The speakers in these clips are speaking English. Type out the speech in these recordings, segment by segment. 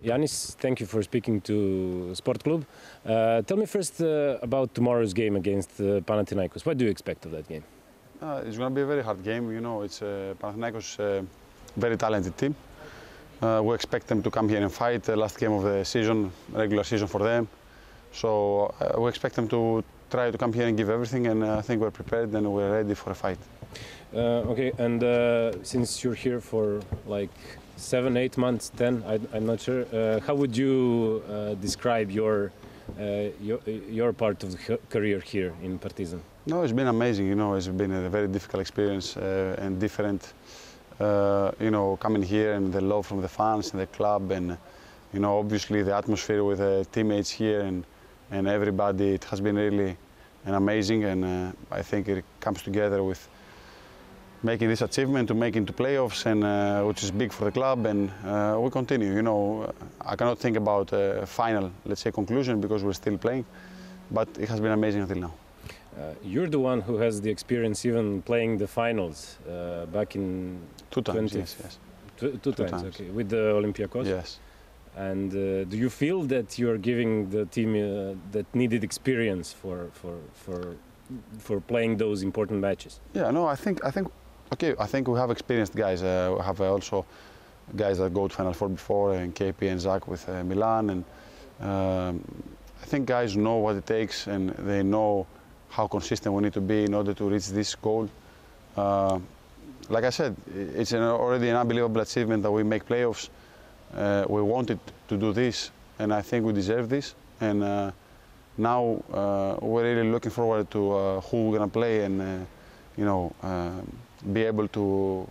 Yanis, thank you for speaking to Sport Klub. Tell me first about tomorrow's game against Panathinaikos. What do you expect of that game? It's going to be a very hard game. You know, it's Panathinaikos, a very talented team. We expect them to come here and fight. The last game of the season, regular season for them. So we expect them to try to come here and give everything, and I think we're prepared and we're ready for a fight. Okay, and since you're here for like 7, 8 months, 10, I'm not sure, how would you describe your part of the career here in Partizan? No, it's been amazing. You know, it's been a very difficult experience and different. You know, coming here and the love from the fans and the club, and you know, obviously the atmosphere with the teammates here and everybody. It has been really amazing, and I think it comes together with making this achievement to make into playoffs, and which is big for the club, and we continue. You know, I cannot think about a final, let's say, conclusion because we're still playing, but it has been amazing until now. You're the one who has the experience even playing the finals back in 2 times, yes. Two times, okay, with the Olympiacos? Yes. And do you feel that you're giving the team that needed experience for playing those important matches? Yeah, no, I think we have experienced guys. We have also guys that go to Final Four before, and KP and Zach with Milan, and I think guys know what it takes, and they know how consistent we need to be in order to reach this goal. Like I said, it's already an unbelievable achievement that we make playoffs. We wanted to do this, and I think we deserve this. And now we're really looking forward to who we're gonna play, and you know, be able to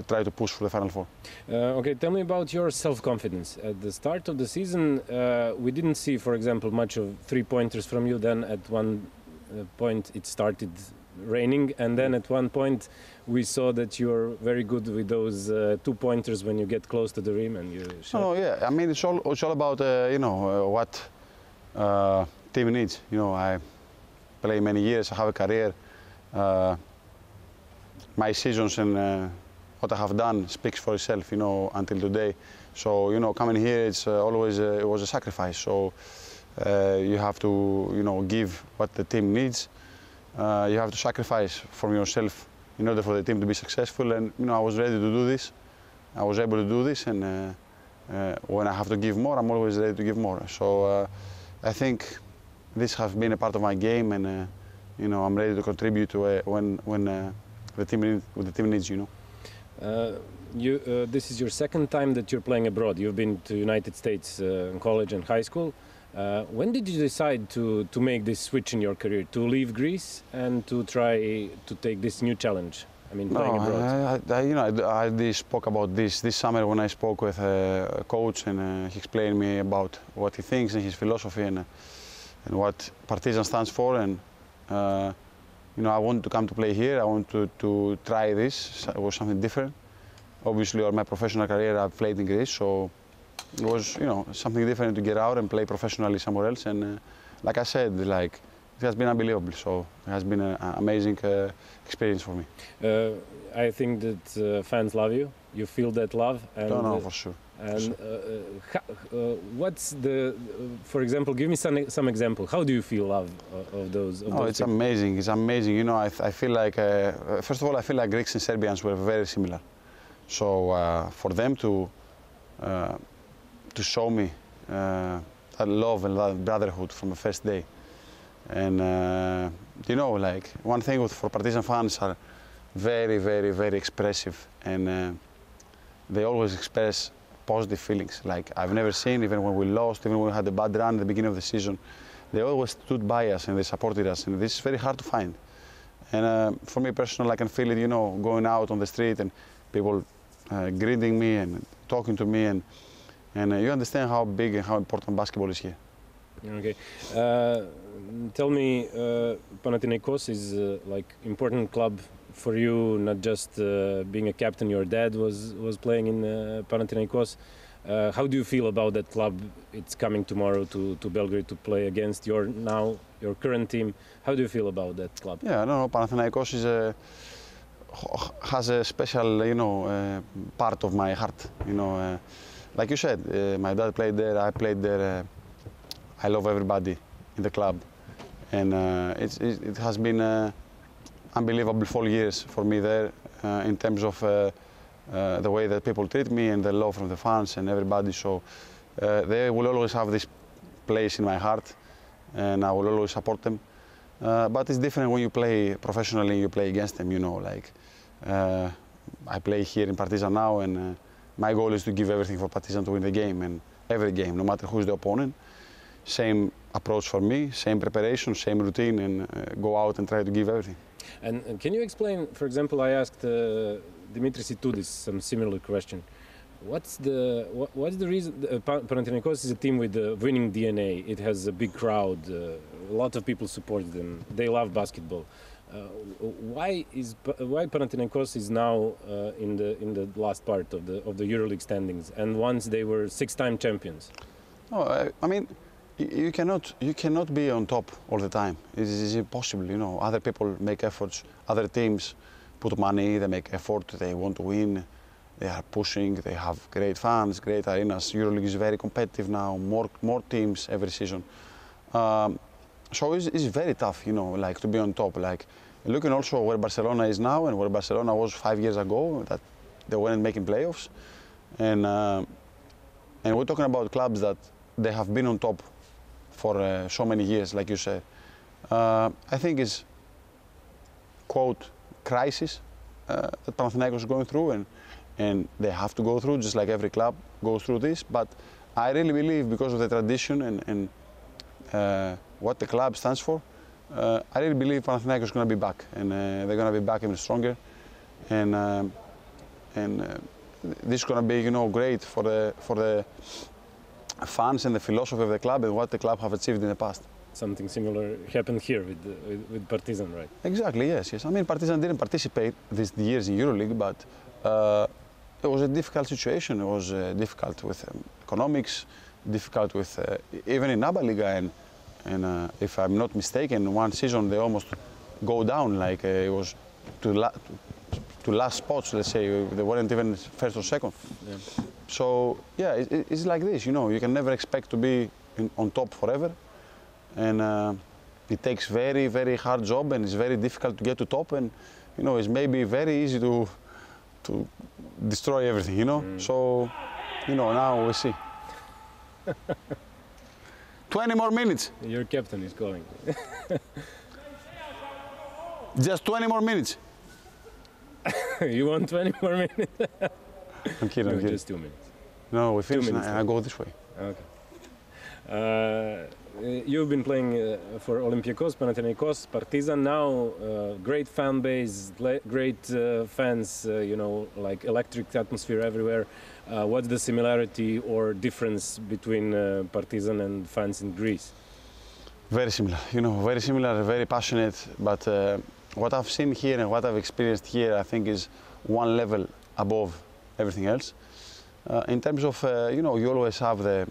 try to push for the Final Four. Okay, tell me about your self-confidence. At the start of the season, we didn't see, for example, much of three-pointers from you. Then at one point it started raining, and then at one point we saw that you're very good with those 2-pointers when you get close to the rim and you shot. Oh yeah, I mean it's all about you know, what team needs. You know, I play many years, I have a career. My seasons and what I have done speaks for itself, you know, until today. So you know, coming here, it's always it was a sacrifice. So you have to, you know, give what the team needs. You have to sacrifice from yourself in order for the team to be successful. And you know, I was ready to do this. I was able to do this, and when I have to give more, I'm always ready to give more. So I think this has been a part of my game, and you know, I'm ready to contribute to when the team needs, you know. This is your second time that you're playing abroad. You've been to United States in college and high school. When did you decide to make this switch in your career, to leave Greece and to try to take this new challenge? I mean, playing abroad. You know, I spoke about this summer when I spoke with a coach, and he explained me about what he thinks and his philosophy, and what Partizan stands for. And you know, I wanted to come to play here. I wanted to try this. It was something different. Obviously, all my professional career I've played in Greece, so it was, you know, something different to get out and play professionally somewhere else. And like I said, like, it has been unbelievable. So it has been an amazing experience for me. I think that fans love you. You feel that love. And, no, for sure. And what's the, for example, give me some example. How do you feel love of those? Oh, it's amazing. It's amazing. You know, I feel like, first of all, I feel like Greeks and Serbians were very similar. So for them to show me that love and that brotherhood from the first day, and you know, like, one thing for Partizan fans are very, very, very expressive, and they always express positive feelings. Like, I've never seen, even when we lost, even when we had a bad run at the beginning of the season, they always stood by us and they supported us, and this is very hard to find. And for me personally, I can feel it, you know, going out on the street and people greeting me and talking to me, and you understand how big and how important basketball is here. Okay. Tell me, Panathinaikos is like important club for you, not just being a captain. Your dad was playing in Panathinaikos. How do you feel about that club? It's coming tomorrow to Belgrade to play against your current team. How do you feel about that club? Yeah, no, Panathinaikos has a special, you know, part of my heart. You know, like you said, my dad played there, I played there. I love everybody in the club, and it has been unbelievable 4 years for me there in terms of the way that people treat me and the love from the fans and everybody. So they will always have this place in my heart, and I will always support them. But it's different when you play professionally and you play against them, you know, like I play here in Partizan now, and my goal is to give everything for Partizan to win the game, and every game, no matter who's the opponent. Same approach for me, same preparation, same routine, and go out and try to give everything. And can you explain, for example, I asked Dimitris Itoudis some similar question. What's the reason? Panathinaikos is a team with a winning DNA. It has a big crowd. A lot of people support them. They love basketball. Why Panathinaikos is now in the last part of the EuroLeague standings, and once they were 6-time champions? No, I mean, you cannot be on top all the time. It is impossible. You know, other people make efforts. Other teams put money. They make effort. They want to win. They are pushing. They have great fans, great arenas. EuroLeague is very competitive now. More teams every season. So it's very tough, you know, like to be on top. Like looking also where Barcelona is now and where Barcelona was 5 years ago, that they weren't making playoffs, and we're talking about clubs that they have been on top for so many years, like you said. I think it's quote crisis that Panathinaikos is going through, and they have to go through, just like every club goes through this. But I really believe, because of the tradition and what the club stands for, I really believe Panathinaikos is going to be back, and they're going to be back even stronger, and this is going to be, you know, great for the fans and the philosophy of the club and what the club have achieved in the past. Something similar happened here with Partizan, right? Exactly, yes. I mean, Partizan didn't participate these years in EuroLeague, but it was a difficult situation. It was difficult with economics, difficult with even in ABA Liga, and if I'm not mistaken, one season they almost go down, like it was to last spots, let's say. They weren't even first or second. Yeah. So yeah, it's like this, you know, you can never expect to be on top forever, and it takes very, very hard job, and it's very difficult to get to top, and you know, it's maybe very easy to destroy everything, you know. So, you know, now we see. 20 more minutes. Your captain is calling. Just 20 more minutes. You want 20 more minutes? I'm kidding, I'm kidding. Just 2 minutes. No, we finish and I go this way. Okay. You've been playing for Olympiacos, Panathinaikos, Partizan now. Great fan base, great fans, you know, like electric atmosphere everywhere. What's the similarity or difference between Partizan and fans in Greece? Very similar, you know, very similar, very passionate. But what I've seen here and what I've experienced here, I think, is one level above everything else. In terms of, you know, you always have the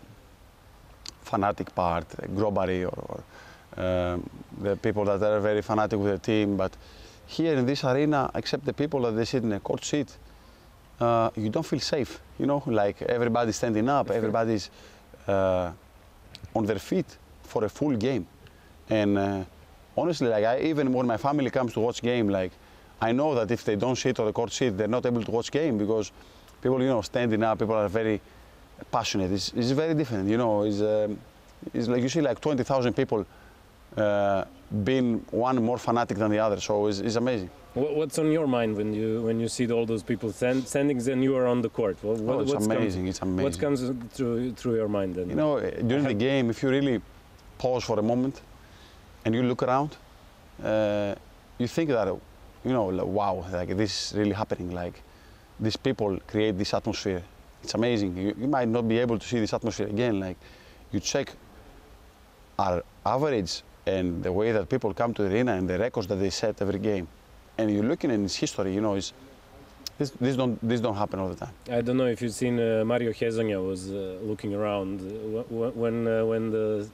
fanatic part, the grobbery, or the people that are very fanatic with the team. But here in this arena, except the people that they sit in a court seat, you don't feel safe, you know, like everybody's standing up, everybody's on their feet for a full game. And honestly, like even when my family comes to watch game, like I know that if they don't sit on the court seat, they're not able to watch game, because people, you know, standing up, people are very passionate. It's very different, you know. It's like you see like 20,000 people being one more fanatic than the other, so it's amazing. What's on your mind when you see all those people standing and you are on the court? It's amazing. It's amazing. What comes through your mind then? You know, during the game, if you really pause for a moment and you look around, you think that, you know, like, wow, like this is really happening. Like these people create this atmosphere. It's amazing. You might not be able to see this atmosphere again. Like you check our average and the way that people come to the arena and the records that they set every game, and you're looking in its history, you know, this don't happen all the time. I don't know if you've seen Mario Hezonja was looking around when the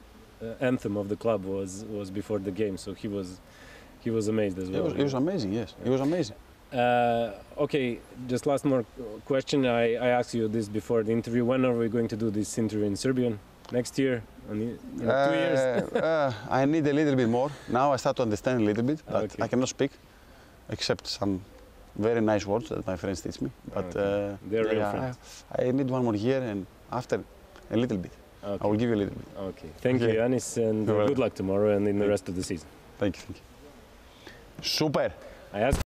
anthem of the club was before the game, so he was amazed as well. It was amazing, yes. It was amazing. Okay, just last more question. I asked you this before the interview. When are we going to do this interview in Serbian? Next year? In 2 years? I need a little bit more. Now I start to understand a little bit, but Okay. I cannot speak except some very nice words that my friends teach me. But They're real friends. I need 1 more year, and after a little bit. Okay. I will give you a little bit. Okay. Thank you, Yanis, and good luck tomorrow and in the rest of the season. Thank you. Super! I asked